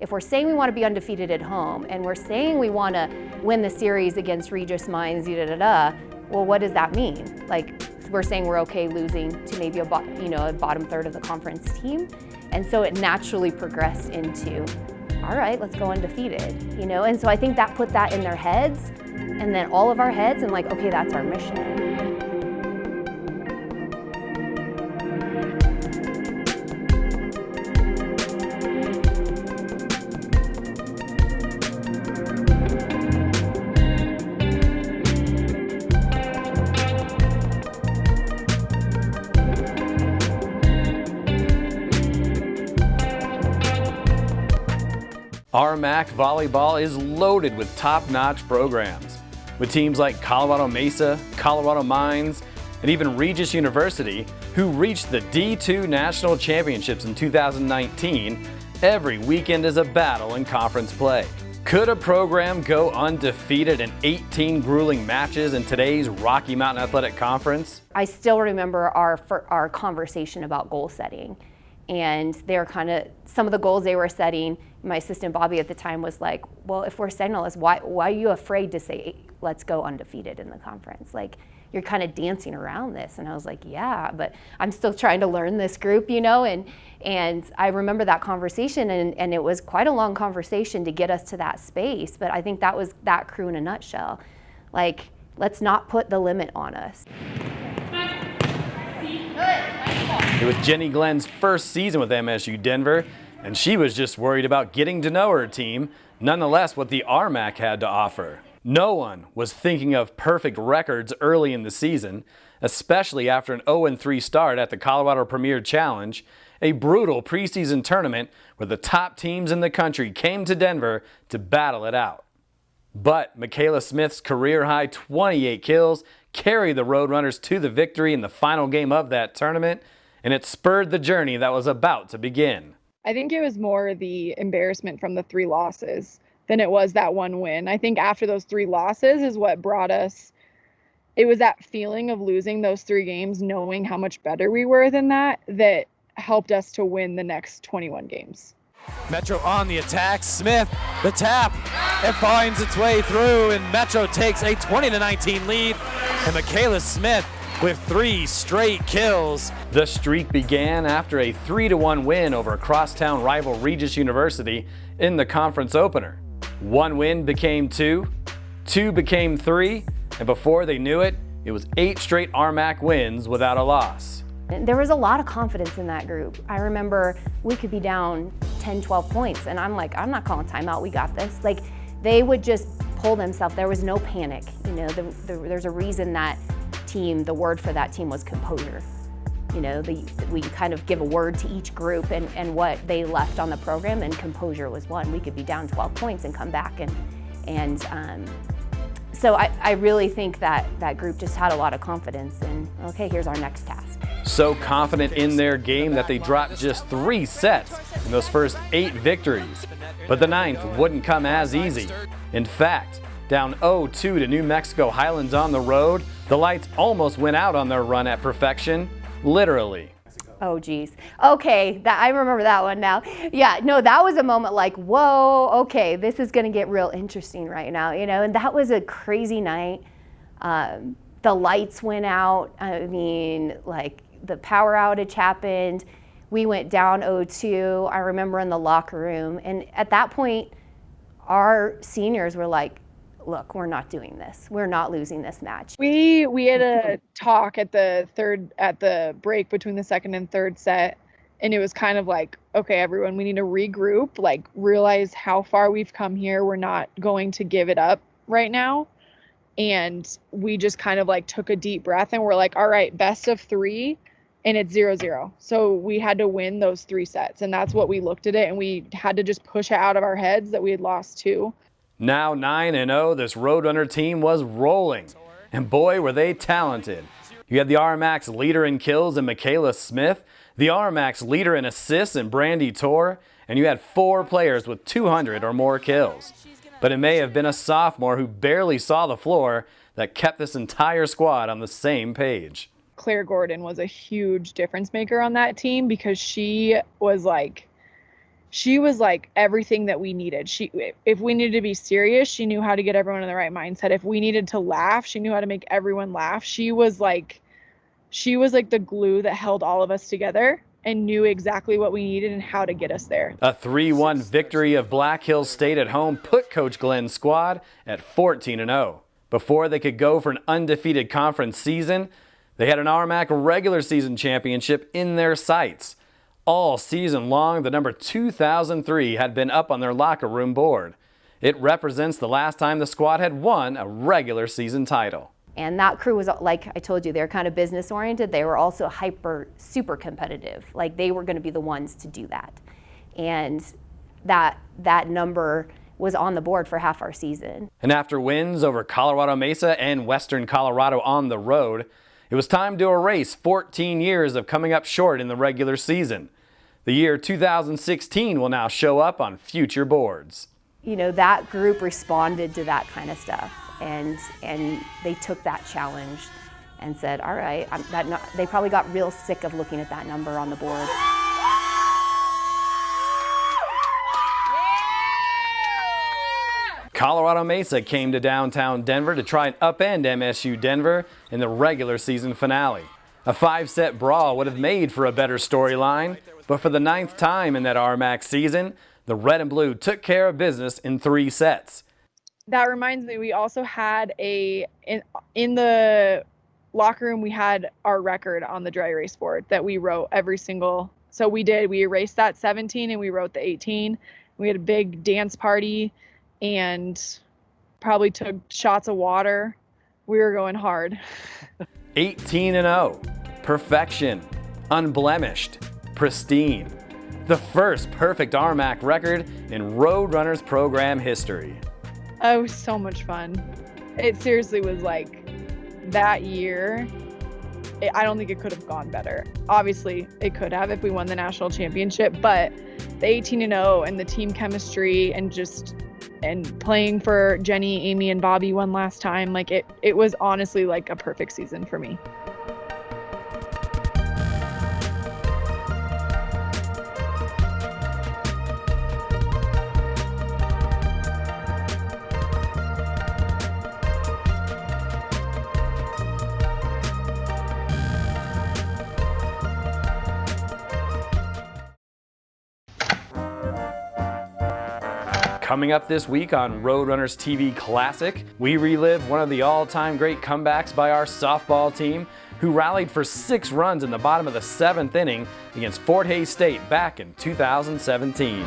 If we're saying we want to be undefeated at home and we're saying we want to win the series against Regis Mines, well, what does that mean? Like, we're saying we're okay losing to maybe a bottom third of the conference team. And so it naturally progressed into, all right, let's go undefeated, And so I think that put that in their heads and then all of our heads and like, okay, that's our mission. RMAC volleyball is loaded with top-notch programs, with teams like Colorado Mesa, Colorado Mines, and even Regis University, who reached the D2 National Championships in 2019. Every weekend is a battle in conference play. Could a program go undefeated in 18 grueling matches in today's Rocky Mountain Athletic Conference? I still remember our conversation about goal setting. And they're some of the goals they were setting, my assistant Bobby at the time was like, well, if we're setting all this, why are you afraid to say, let's go undefeated in the conference? Like, you're kind of dancing around this. And I was like, yeah, but I'm still trying to learn this group, and I remember that conversation, and it was quite a long conversation to get us to that space. But I think that was that crew in a nutshell. Like, let's not put the limit on us. It was Jenny Glenn's first season with MSU Denver, and she was just worried about getting to know her team, nonetheless what the RMAC had to offer. No one was thinking of perfect records early in the season, especially after an 0-3 start at the Colorado Premier Challenge, a brutal preseason tournament where the top teams in the country came to Denver to battle it out. But Michaela Smith's career-high 28 kills carried the Roadrunners to the victory in the final game of that tournament, and it spurred the journey that was about to begin. I think it was more the embarrassment from the 3 losses than it was that one win. I think after those 3 losses is what brought us, it was that feeling of losing those 3 games, knowing how much better we were than that helped us to win the next 21 games. Metro on the attack. Smith, the tap. It finds its way through, and Metro takes a 20-19 lead. And Michaela Smith with 3 straight kills. The streak began after a 3-1 win over crosstown rival Regis University in the conference opener. 1 win became 2, 2 became 3, and before they knew it, it was 8 straight RMAC wins without a loss. There was a lot of confidence in that group. I remember we could be down 10, 12 points, and I'm like, I'm not calling timeout, we got this. Like, they would just pull themselves. There was no panic. There's a reason that team, the word for that team was composure. We kind of give a word to each group and what they left on the program, and composure was one. We could be down 12 points and come back, so I really think that group just had a lot of confidence, and okay, here's our next task. So confident in their game that they dropped just 3 sets in those first 8 victories. But the 9th wouldn't come as easy. In fact, down 0-2 to New Mexico Highlands on the road, the lights almost went out on their run at perfection, literally. Oh, geez. Okay, I remember that one now. Yeah, no, that was a moment like, whoa, okay, this is going to get real interesting right now, and that was a crazy night. The lights went out. I mean, like, the power outage happened. We went down 0-2. I remember in the locker room, and at that point, our seniors were like, look, we're not doing this. We're not losing this match. We had a talk at the break between the second and third set, and it was kind of like, okay, everyone, we need to regroup, like, realize how far we've come here. We're not going to give it up right now. And we just kind of like took a deep breath, and we're like, all right, best of 3, and it's 0-0. So we had to win those 3 sets, and that's what we looked at it, and we had to just push it out of our heads that we had lost 2. Now 9-0, this Roadrunner team was rolling, and boy, were they talented. You had the RMAC's leader in kills in Michaela Smith, the RMAC's leader in assists in Brandy Torr, and you had 4 players with 200 or more kills. But it may have been a sophomore who barely saw the floor that kept this entire squad on the same page. Claire Gordon was a huge difference maker on that team, because she was like, she was like everything that we needed. If we needed to be serious, she knew how to get everyone in the right mindset. If we needed to laugh, she knew how to make everyone laugh. She was like the glue that held all of us together and knew exactly what we needed and how to get us there. A 3-1 victory of Black Hills State at home put Coach Glenn's squad at 14-0. Before they could go for an undefeated conference season, they had an RMAC regular season championship in their sights. All season long, the number 2003 had been up on their locker room board. It represents the last time the squad had won a regular season title. And that crew was, like I told you, they're kind of business oriented. They were also super competitive. Like they were going to be the ones to do that. And that number was on the board for half our season. And after wins over Colorado Mesa and Western Colorado on the road, it was time to erase 14 years of coming up short in the regular season. The year 2016 will now show up on future boards. You know, that group responded to that kind of stuff. And they took that challenge and said, all right, they probably got real sick of looking at that number on the board. Colorado Mesa came to downtown Denver to try and upend MSU Denver in the regular season finale. A 5-set brawl would have made for a better storyline, but for the 9th time in that RMAC season, the Red and Blue took care of business in 3 sets. That reminds me, we also had in the locker room, we had our record on the dry erase board that we wrote every single. So we erased that 17 and we wrote the 18. We had a big dance party and probably took shots of water. We were going hard. 18-0, perfection, unblemished, pristine. The first perfect RMAC record in Roadrunners program history. Oh, it was so much fun. It seriously was like that year. I don't think it could have gone better. Obviously, it could have if we won the national championship, but the 18-0 and the team chemistry and playing for Jenny, Amy, and Bobby one last time, like it was honestly like a perfect season for me. Coming up this week on Roadrunners TV Classic, we relive one of the all-time great comebacks by our softball team, who rallied for 6 runs in the bottom of the 7th inning against Fort Hays State back in 2017.